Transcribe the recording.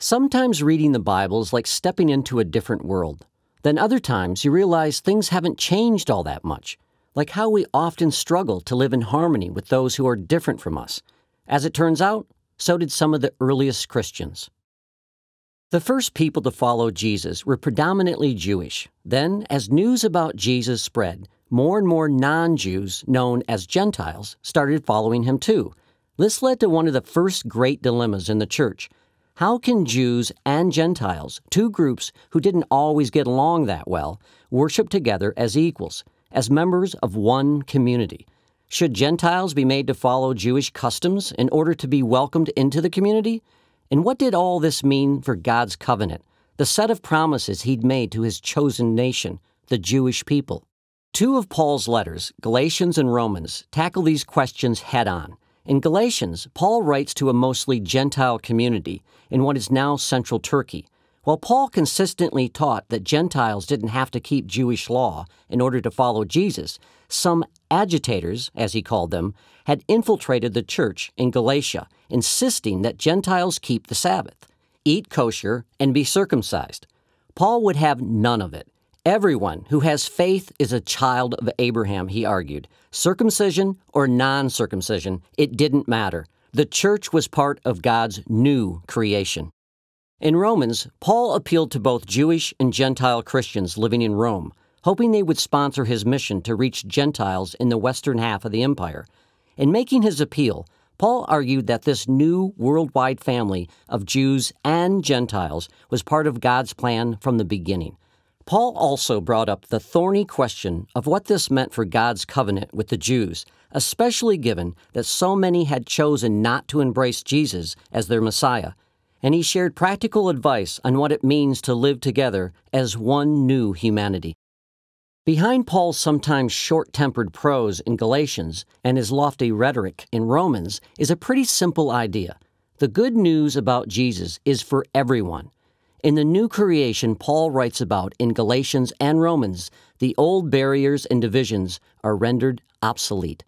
Sometimes reading the Bible is like stepping into a different world. Then other times you realize things haven't changed all that much, like how we often struggle to live in harmony with those who are different from us. As it turns out, so did some of the earliest Christians. The first people to follow Jesus were predominantly Jewish. Then, as news about Jesus spread, more and more non-Jews, known as gentiles, started following him too. This led to one of the first great dilemmas in the church. How can Jews and Gentiles, two groups who didn't always get along that well, worship together as equals, as members of one community? Should Gentiles be made to follow Jewish customs in order to be welcomed into the community? And what did all this mean for God's covenant, the set of promises he'd made to his chosen nation, the Jewish people? Two of Paul's letters, Galatians and Romans, tackle these questions head-on. In Galatians, Paul writes to a mostly Gentile community in what is now central Turkey. While Paul consistently taught that Gentiles didn't have to keep Jewish law in order to follow Jesus, some agitators, as he called them, had infiltrated the church in Galatia, insisting that Gentiles keep the Sabbath, eat kosher, and be circumcised. Paul would have none of it. Everyone who has faith is a child of Abraham, he argued. Circumcision or non-circumcision, it didn't matter. The church was part of God's new creation. In Romans, Paul appealed to both Jewish and Gentile Christians living in Rome, hoping they would sponsor his mission to reach Gentiles in the western half of the empire. In making his appeal, Paul argued that this new worldwide family of Jews and Gentiles was part of God's plan from the beginning. Paul also brought up the thorny question of what this meant for God's covenant with the Jews, especially given that so many had chosen not to embrace Jesus as their Messiah. And he shared practical advice on what it means to live together as one new humanity. Behind Paul's sometimes short-tempered prose in Galatians and his lofty rhetoric in Romans is a pretty simple idea. The good news about Jesus is for everyone. In the new creation Paul writes about in Galatians and Romans, the old barriers and divisions are rendered obsolete.